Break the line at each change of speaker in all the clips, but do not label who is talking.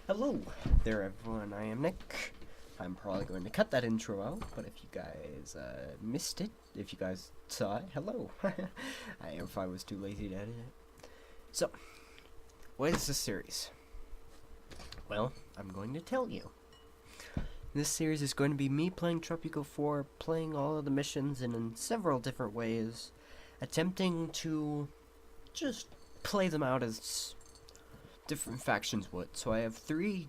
Hello there, everyone. I am Nick. I'm probably going to cut that intro out, but if you guys missed it, if you guys saw it, hello. If I was too lazy to edit it. So, what is this series? Well, I'm going to tell you. This series is going to be me playing Tropico 4, playing all of the missions in several different ways, attempting to just play them out as different factions would. So I have 3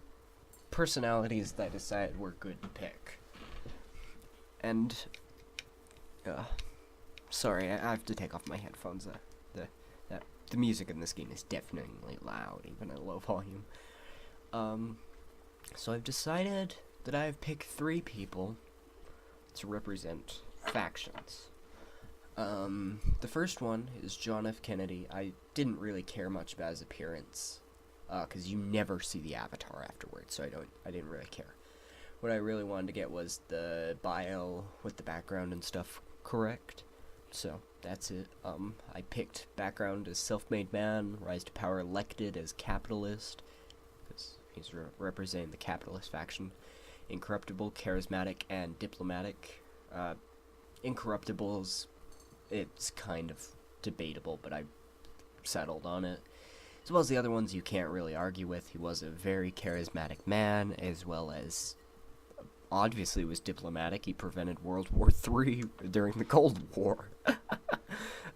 personalities that I decided were good to pick. And, sorry, I have to take off my headphones. The music in this game is definitely loud, even at low volume. So I've decided that I've picked 3 people to represent factions. The first one is John F. Kennedy. I didn't really care much about his appearance, because you never see the avatar afterwards, so I didn't really care. What I really wanted to get was the bio with the background and stuff correct, so that's it. I picked background as self-made man, rise to power elected as capitalist, because he's representing the capitalist faction. Incorruptible, charismatic, and diplomatic. Incorruptibles, it's kind of debatable, but I settled on it. As well as the other ones you can't really argue with. He was a very charismatic man, as well as obviously was diplomatic. He prevented World War III during the Cold War.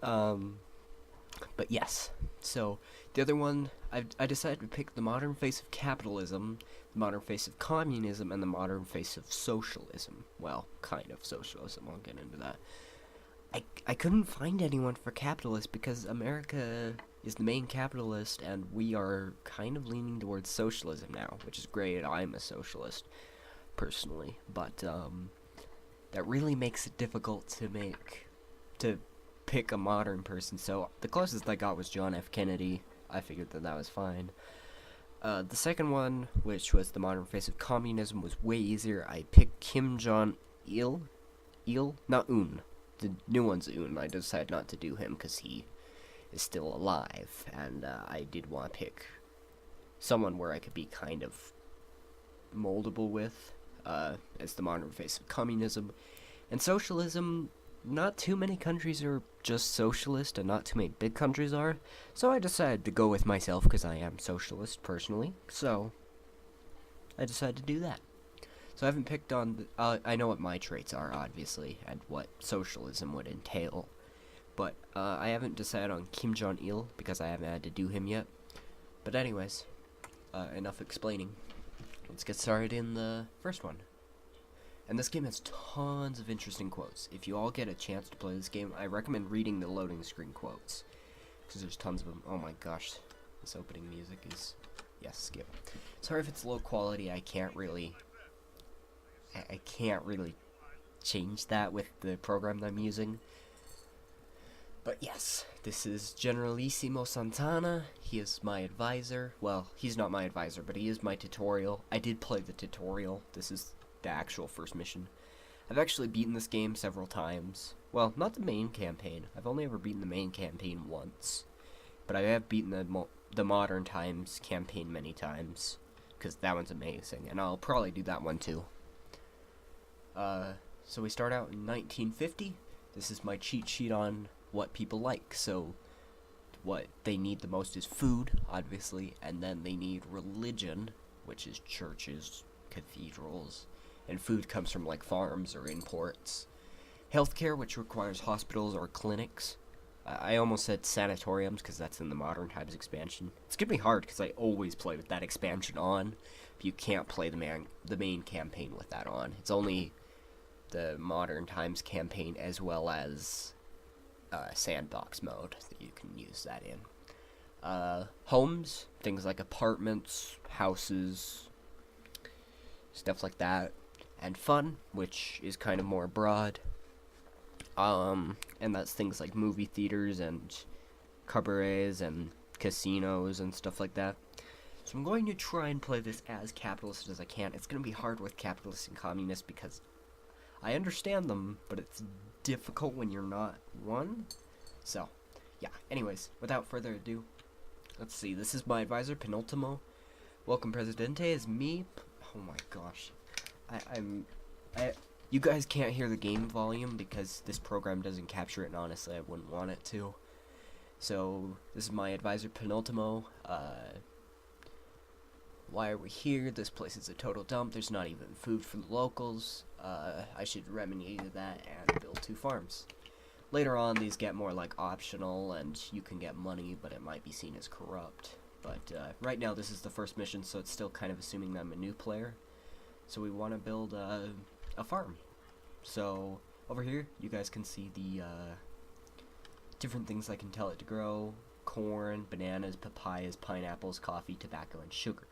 But yes, so the other one, I decided to pick the modern face of capitalism, the modern face of communism, and the modern face of socialism. Well, kind of socialism, I'll get into that. I couldn't find anyone for capitalist because America is the main capitalist and we are kind of leaning towards socialism now, which is great. I'm a socialist, personally, but that really makes it difficult to pick a modern person, so the closest I got was John F. Kennedy. I figured that was fine. The second one, which was the modern face of communism, was way easier. I picked Kim Jong-il? Not Un. The new one's Un. I decided not to do him because he is still alive, and I did want to pick someone where I could be kind of moldable with, as the modern face of communism. And socialism, not too many countries are just socialist, and not too many big countries are, so I decided to go with myself because I am socialist, personally, so I decided to do that. So I haven't picked on, I know what my traits are, obviously, and what socialism would entail, but I haven't decided on Kim Jong-il because I haven't had to do him yet. But anyways, enough explaining. Let's get started in the first one. And this game has tons of interesting quotes. If you all get a chance to play this game, I recommend reading the loading screen quotes, because there's tons of them. Oh my gosh, this opening music is, yes, skip. Sorry if it's low quality. I can't really change that with the program that I'm using. But yes, this is Generalissimo Santana. He is my advisor. Well, he's not my advisor, but he is my tutorial. I did play the tutorial. This is the actual first mission. I've actually beaten this game several times. Well, not the main campaign. I've only ever beaten the main campaign once. But I have beaten the Modern Times campaign many times, because that one's amazing, and I'll probably do that one too. So we start out in 1950. This is my cheat sheet on what people like. So what they need the most is food, obviously, and then they need religion, which is churches, cathedrals, and food comes from like farms or imports. Healthcare, which requires hospitals or clinics. I almost said sanatoriums because that's in the Modern Times expansion. It's gonna be hard because I always play with that expansion on. But you can't play the main campaign with that on. It's only the Modern Times campaign as well as sandbox mode that you can use that in. Homes, things like apartments, houses, stuff like that. And fun, which is kind of more broad. And that's things like movie theaters and cabarets and casinos and stuff like that. So I'm going to try and play this as capitalist as I can. It's going to be hard with capitalists and communists because I understand them, but it's difficult when you're not one. So, yeah. Anyways, without further ado, let's see. This is my advisor, Penultimo. Welcome, Presidente, is me. Oh my gosh. I you guys can't hear the game volume because this program doesn't capture it, and honestly I wouldn't want it to. So this is my advisor Penultimo. Why are we here? This place is a total dump. There's not even food for the locals. I should remedy that and build 2 farms. Later on, these get more like optional, and you can get money, but it might be seen as corrupt. But right now, this is the first mission, so it's still kind of assuming that I'm a new player. So we want to build a farm. So over here, you guys can see the different things I can tell it to grow: corn, bananas, papayas, pineapples, coffee, tobacco, and sugar.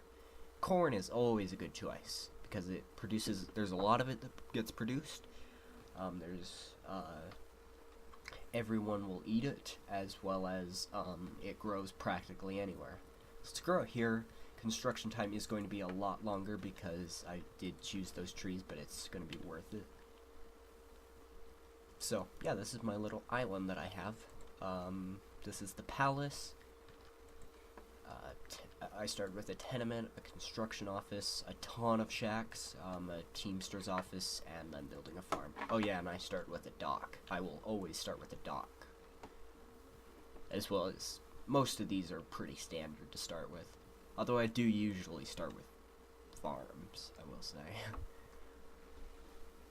Corn is always a good choice because it produces. There's a lot of it that gets produced. Everyone will eat it, as well as it grows practically anywhere. So to grow it here, construction time is going to be a lot longer because I did choose those trees, but it's going to be worth it. So yeah, this is my little island that I have. This is the palace. I started with a tenement, a construction office, a ton of shacks, a teamster's office, and then building a farm. Oh yeah, and I start with a dock. I will always start with a dock. As well as, most of these are pretty standard to start with. Although I do usually start with farms, I will say.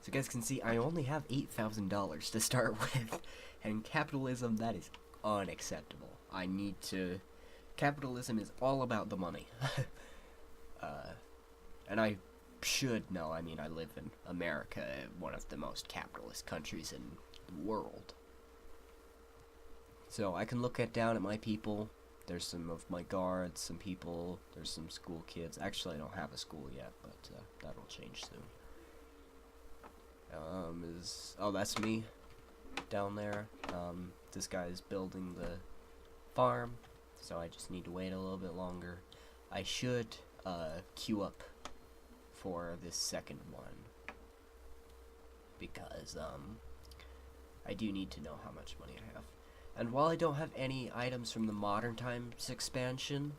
So you guys can see, I only have $8,000 to start with. And capitalism, that is unacceptable. I need to... Capitalism is all about the money. And I should know, I mean, I live in America, one of the most capitalist countries in the world. So I can look down at my people. There's some of my guards, some people, there's some school kids. Actually, I don't have a school yet, but that'll change soon. Oh, that's me down there. This guy's building the farm. So I just need to wait a little bit longer. I should queue up for this second one because I do need to know how much money I have. And while I don't have any items from the Modern Times expansion,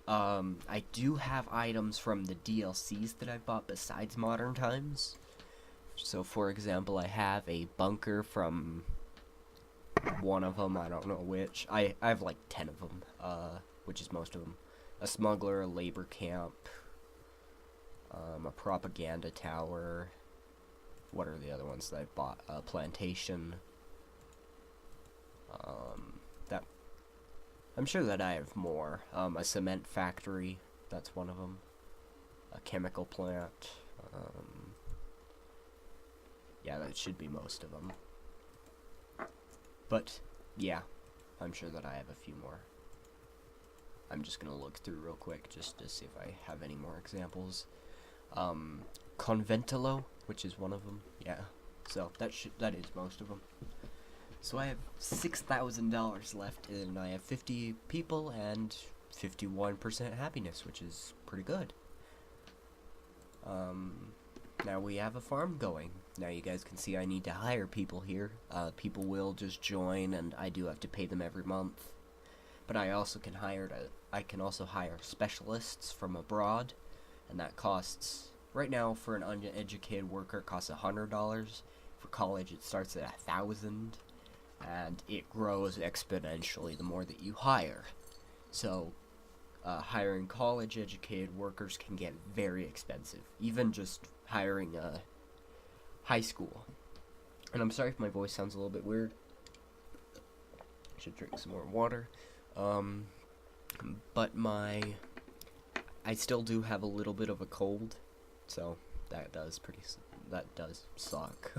I do have items from the DLCs that I bought besides Modern Times. So for example, I have a bunker from one of them, I don't know which. I have like 10 of them, which is most of them. A smuggler, a labor camp, a propaganda tower. What are the other ones that I bought? A plantation. That I'm sure that I have more. A cement factory, that's one of them. A chemical plant. Yeah, that should be most of them. But, yeah, I'm sure that I have a few more. I'm just gonna look through real quick just to see if I have any more examples. Conventolo, which is one of them, yeah. So, that is most of them. So I have $6,000 left, and I have 50 people and 51% happiness, which is pretty good. Now we have a farm going. Now you guys can see I need to hire people here. People will just join, and I do have to pay them every month. But I also can hire specialists from abroad, and that costs, right now for an uneducated worker, it costs $100. For college it starts at $1,000, and it grows exponentially the more that you hire. So hiring college educated workers can get very expensive, even just hiring high school. And I'm sorry if my voice sounds a little bit weird. I should drink some more water. But I still do have a little bit of a cold, so that does suck.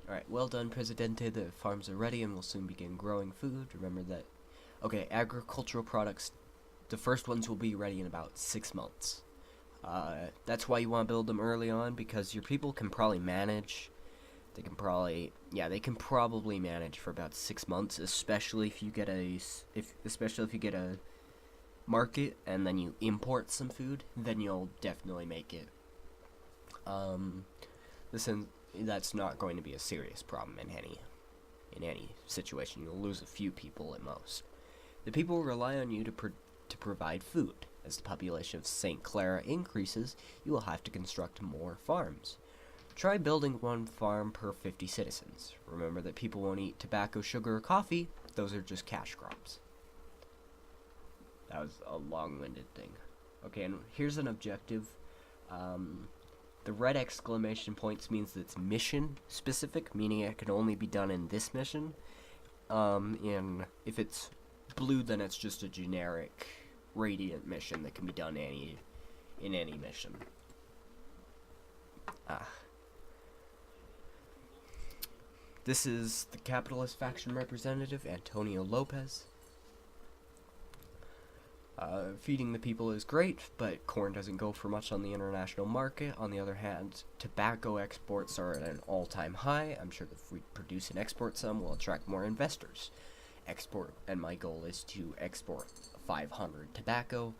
Alright, well done, Presidente. The farms are ready and will soon begin growing food. Remember that. Okay, agricultural products, the first ones will be ready in about 6 months. That's why you want to build them early on, because your people can probably manage. They can probably manage for about 6 months, especially if you get a market and then you import some food, then you'll definitely make it. That's not going to be a serious problem in any situation. You'll lose a few people at most. The people rely on you to provide food. As the population of St. Clara increases, you will have to construct more farms. Try building one farm per 50 citizens. Remember that people won't eat tobacco, sugar, or coffee. Those are just cash crops. That was a long-winded thing. Okay, and here's an objective. The red exclamation points means that it's mission specific, meaning it can only be done in this mission. And if it's blue, then it's just a generic radiant mission that can be done in any mission. This is the capitalist faction representative, Antonio Lopez. Feeding the people is great, but corn doesn't go for much on the international market. On the other hand, tobacco exports are at an all-time high. I'm sure that if we produce and export some, we'll attract more investors. And my goal is to export 500 tobacco.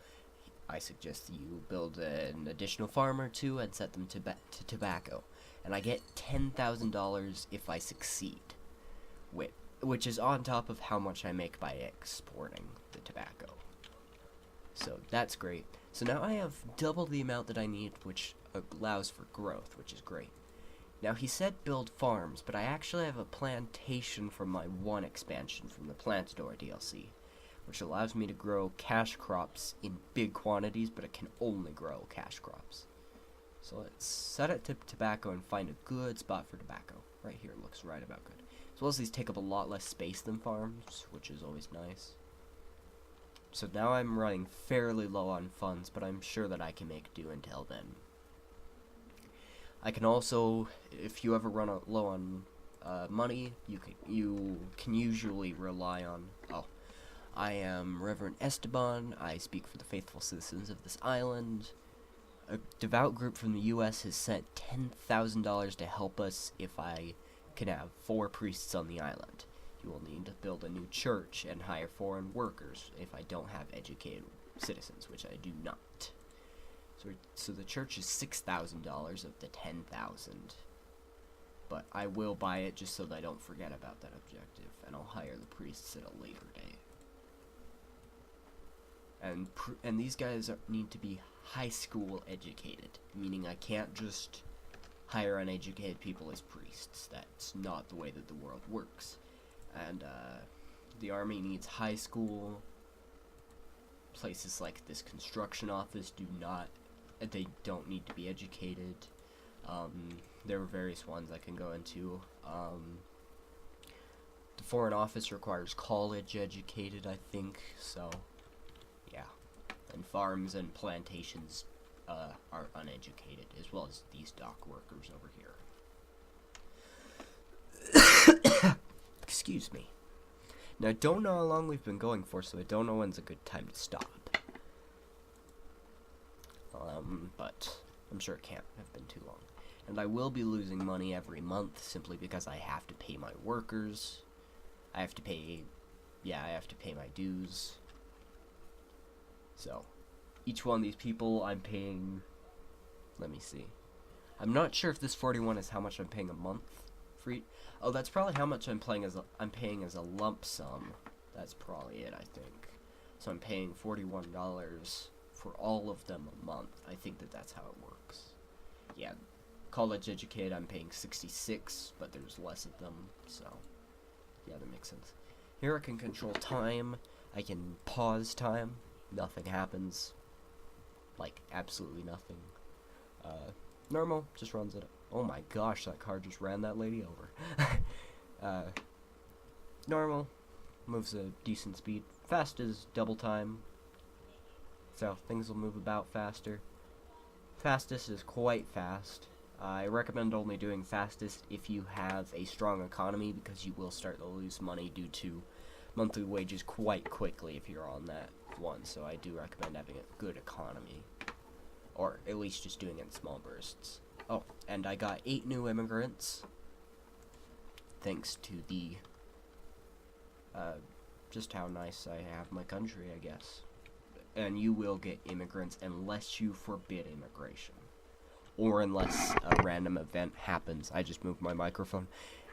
I suggest that you build an additional farm or two and set them to tobacco. And I get $10,000 if I succeed, which is on top of how much I make by exporting the tobacco. So that's great. So now I have double the amount that I need, which allows for growth, which is great. Now he said build farms, but I actually have a plantation from my one expansion from the Plantador DLC, which allows me to grow cash crops in big quantities, but it can only grow cash crops. So let's set it to tobacco and find a good spot for tobacco. Right here looks right about good. As well as these take up a lot less space than farms, which is always nice. So now I'm running fairly low on funds, but I'm sure that I can make do until then. I can also, if you ever run low on money, you can usually rely on, I am Reverend Esteban. I speak for the faithful citizens of this island. A devout group from the U.S. has sent $10,000 to help us if I can have 4 priests on the island. You will need to build a new church and hire foreign workers if I don't have educated citizens, which I do not. So the church is $6,000 of the $10,000. But I will buy it just so that I don't forget about that objective, and I'll hire the priests at a later date. And these guys need to be high school educated, meaning I can't just hire uneducated people as priests. That's not the way that the world works. And the army needs high school. Places like this construction office they don't need to be educated. There are various ones I can go into. The foreign office requires college educated, I think, so yeah. And farms and plantations are uneducated, as well as these dock workers over here. Excuse me. Now, I don't know how long we've been going for, so I don't know when's a good time to stop. But I'm sure it can't have been too long. And I will be losing money every month, simply because I have to pay my workers. I have to pay my dues. So, each one of these people I'm paying, let me see. I'm not sure if this 41 is how much I'm paying a month for each. Oh, that's probably how much I'm paying as a lump sum. That's probably it, I think. So I'm paying $41 for all of them a month. I think that's how it works. Yeah, college educated I'm paying $66, but there's less of them, so yeah, that makes sense. Here I can control time. I can pause time. Nothing happens. Like, absolutely nothing. Normal, just runs it. Oh my gosh, that car just ran that lady over. Normal, moves a decent speed. Fast is double time, so things will move about faster. Fastest is quite fast. I recommend only doing fastest if you have a strong economy, because you will start to lose money due to monthly wages quite quickly if you're on that one, so I do recommend having a good economy. Or at least just doing it in small bursts. Oh, and I got 8 new immigrants. Thanks to the, just how nice I have my country, I guess. And you will get immigrants unless you forbid immigration. Or unless a random event happens. I just moved my microphone.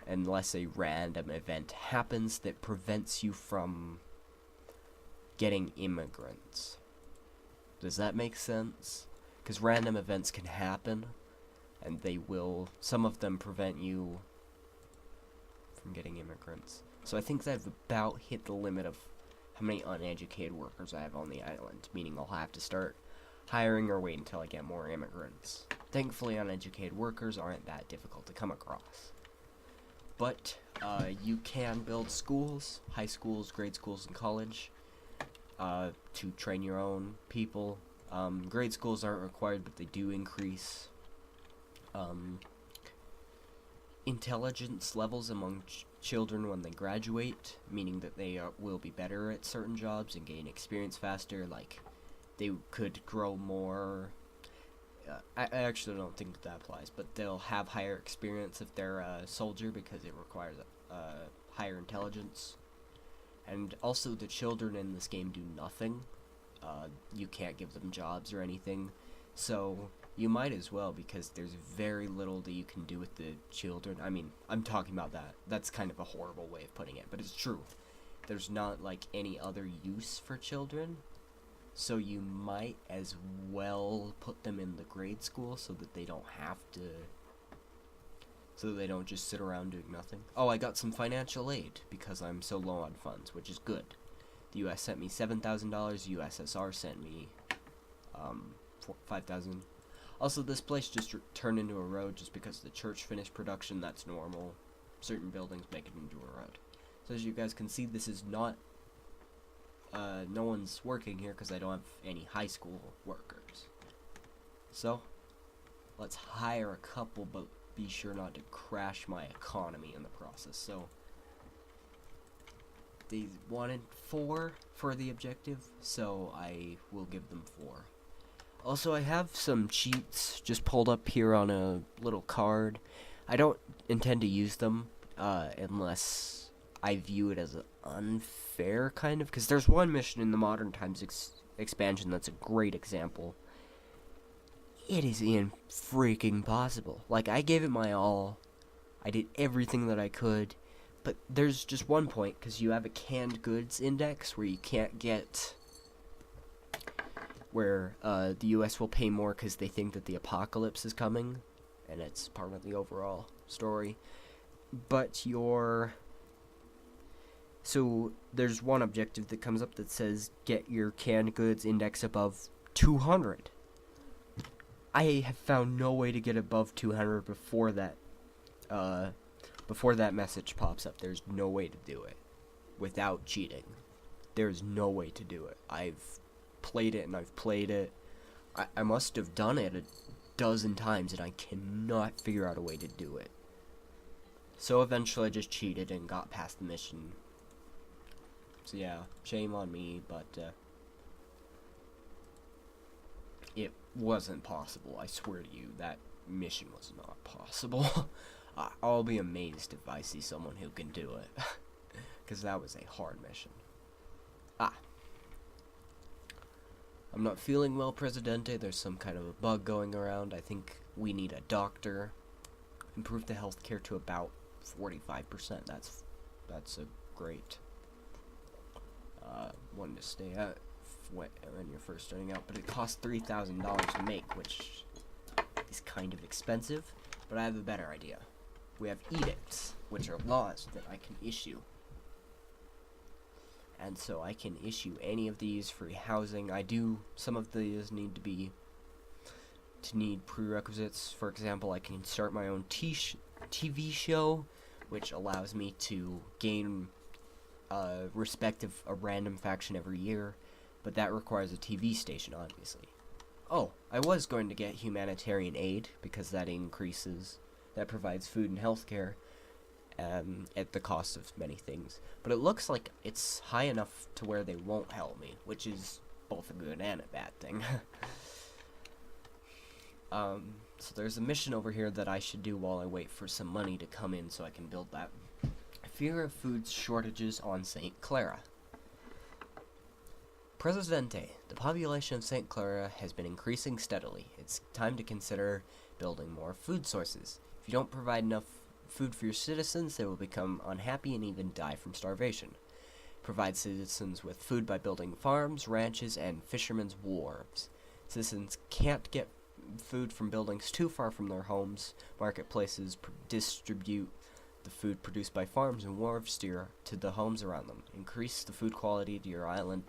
Unless a random event happens that prevents you from getting immigrants. Does that make sense? Because random events can happen, and they will, some of them prevent you from getting immigrants. So I think that I've about hit the limit of how many uneducated workers I have on the island, meaning I'll have to start hiring or wait until I get more immigrants. Thankfully, uneducated workers aren't that difficult to come across. But you can build schools, high schools, grade schools, and college, to train your own people. Grade schools aren't required, but they do increase intelligence levels among children when they graduate, meaning that they will be better at certain jobs and gain experience faster. Like, they could grow more. I actually don't think that applies, but they'll have higher experience if they're a soldier because it requires higher intelligence. And also, the children in this game do nothing. You can't give them jobs or anything, so you might as well, because there's very little that you can do with the children. I mean, I'm talking about that. That's kind of a horrible way of putting it, but it's true. There's not, like, any other use for children, so you might as well put them in the grade school so that they don't have to, so that they don't just sit around doing nothing. Oh, I got some financial aid because I'm so low on funds, which is good. The U.S. sent me $7,000, USSR sent me $5,000. Also, this place just turned into a road just because the church finished production. That's normal. Certain buildings make it into a road. So as you guys can see, this is not, no one's working here because I don't have any high school workers. So, let's hire a couple, but be sure not to crash my economy in the process. So, they wanted 4 for the objective, so I will give them 4. Also, I have some cheats just pulled up here on a little card. I don't intend to use them unless I view it as unfair, kind of, because there's one mission in the Modern Times expansion that's a great example. It is freaking possible. Like, I gave it my all. I did everything that I could, but there's just one point, because you have a canned goods index where you can't get, where the U.S. will pay more because they think that the apocalypse is coming, and it's part of the overall story. But so there's one objective that comes up that says get your canned goods index above 200. I have found no way to get above 200 before that message pops up. There's no way to do it without cheating. There's no way to do it. I've played it and I've played it. I must have done it a dozen times and I cannot figure out a way to do it. So eventually I just cheated and got past the mission. So yeah, shame on me, but it wasn't possible. I swear to you, that mission was not possible. I'll be amazed if I see someone who can do it. Because that was a hard mission. I'm not feeling well, Presidente. There's some kind of a bug going around. I think we need a doctor. Improve the healthcare to about 45%. That's a great one to stay at when you're first starting out. But it costs $3,000 to make, which is kind of expensive. But I have a better idea. We have edicts, which are laws that I can issue. And so I can issue any of these: free housing. Some of these need prerequisites. For example, I can start my own TV show, which allows me to gain respect of a random faction every year, but that requires a TV station, obviously. Oh, I was going to get humanitarian aid, because that provides food and healthcare, at the cost of many things. But it looks like it's high enough to where they won't help me, which is both a good and a bad thing. So there's a mission over here that I should do while I wait for some money to come in so I can build that. Fear of food shortages on St. Clara. Presidente, the population of St. Clara has been increasing steadily. It's time to consider building more food sources. If you don't provide enough food for your citizens, they will become unhappy and even die from starvation. Provide citizens with food by building farms, ranches, and fishermen's wharves. Citizens can't get food from buildings too far from their homes. Marketplaces distribute the food produced by farms and wharves to the homes around them. Increase the food quality to your island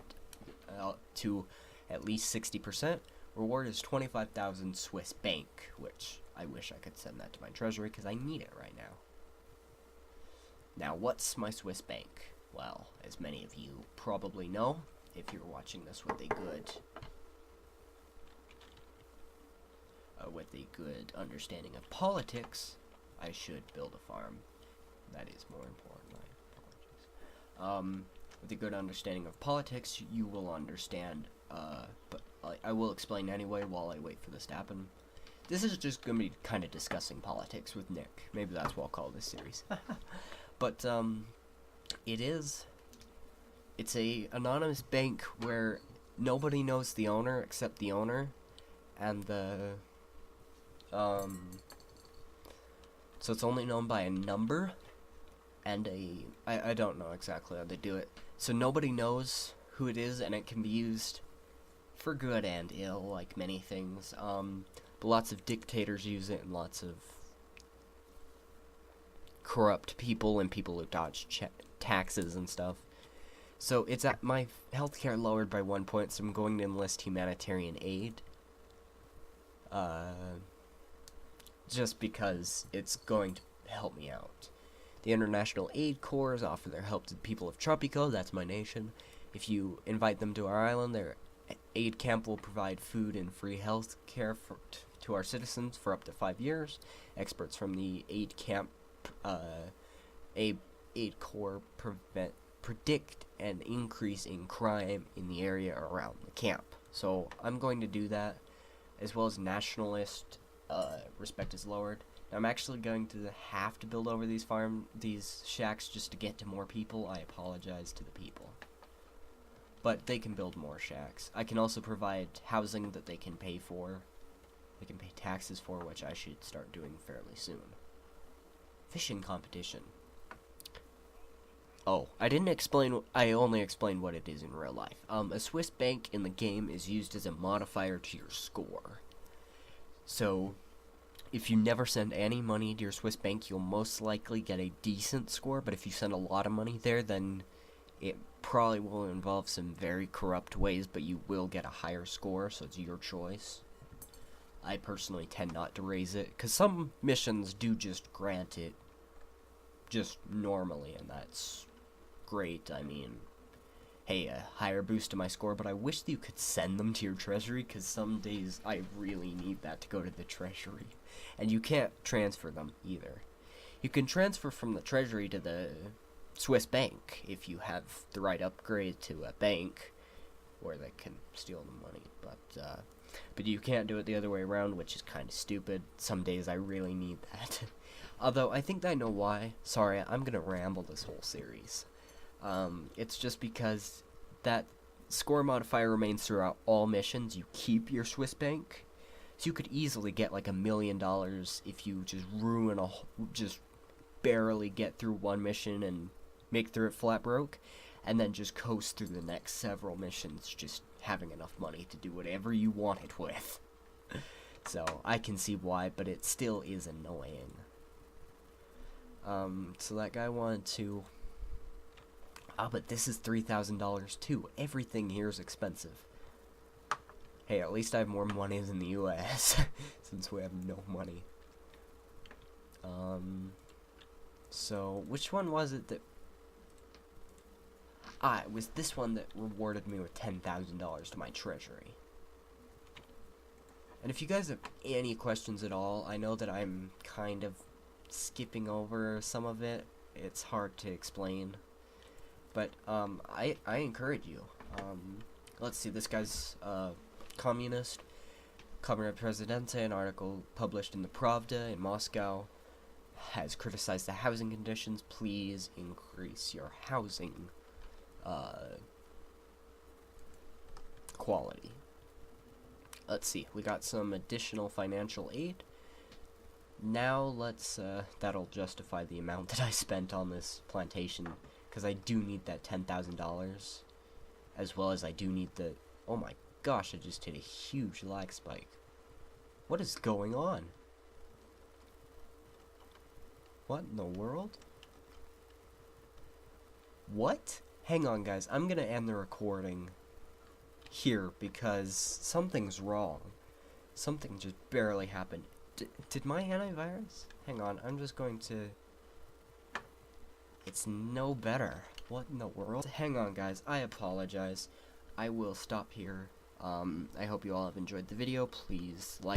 to at least 60%. Reward is 25,000 Swiss bank, which I wish I could send that to my treasury because I need it right now. Now, what's my Swiss bank? Well, as many of you probably know, if you're watching this with a good understanding of politics, I should build a farm. That is more important. My apologies. With a good understanding of politics, you will understand. But I will explain anyway while I wait for this to happen. This is just gonna be kind of discussing politics with Nick. Maybe that's what I'll call this series. But it's a anonymous bank where nobody knows the owner except the owner, and so it's only known by a number and I don't know exactly how they do it. So nobody knows who it is, and it can be used for good and ill, like many things. But lots of dictators use it, and lots of corrupt people and people who dodge taxes and stuff. So it's at my healthcare lowered by 1 point, so I'm going to enlist humanitarian aid. Just because it's going to help me out. The International Aid Corps offer their help to the people of Tropico, that's my nation. If you invite them to our island, their aid camp will provide food and free health care to our citizens for up to 5 years. Experts from the aid camp, aid corps predict an increase in crime in the area around the camp. So I'm going to do that, as well as nationalist respect is lowered. Now, I'm actually going to have to build over these shacks just to get to more people. I apologize to the people. But they can build more shacks. I can also provide housing that they can pay for. They can pay taxes for, which I should start doing fairly soon. Fishing competition. Oh, I only explained what it is in real life. A Swiss bank in the game is used as a modifier to your score. So, if you never send any money to your Swiss bank, you'll most likely get a decent score, but if you send a lot of money there, then it probably will involve some very corrupt ways, but you will get a higher score, so it's your choice. I personally tend not to raise it, because some missions do just grant it just normally, and that's great. I mean, hey, a higher boost to my score, but I wish that you could send them to your treasury, because some days I really need that to go to the treasury. And you can't transfer them either. You can transfer from the treasury to the Swiss bank if you have the right upgrade to a bank where they can steal the money, but you can't do it the other way around, which is kind of stupid. Some days I really need that. Although I think I know why. Sorry, I'm gonna ramble this whole series. It's just because that score modifier remains throughout all missions. You keep your Swiss bank, so you could easily get like $1 million if you just barely get through one mission and make through it flat broke, and then just coast through the next several missions just having enough money to do whatever you want it with. So I can see why, but it still is annoying. So that guy wanted to... but this is $3,000 too. Everything here is expensive. Hey, at least I have more money than the US, since we have no money. So, which one was it that... it was this one that rewarded me with $10,000 to my treasury. And if you guys have any questions at all, I know that I'm kind of skipping over some of it. It's hard to explain. But, I encourage you. Let's see, this guy's, communist. Comrade Presidente, an article published in the Pravda in Moscow, has criticized the housing conditions. Please increase your housing, quality. Let's see, we got some additional financial aid. Now let's, that'll justify the amount that I spent on this plantation because I do need that $10,000, as well as I do need the... Oh my gosh, I just hit a huge lag spike. What is going on? What in the world? What? Hang on, guys. I'm gonna end the recording here because something's wrong. Something just barely happened. Did my antivirus? Hang on, I'm just going to... It's no better. What in the world? Hang on, guys. I apologize. I will stop here. I hope you all have enjoyed the video. Please like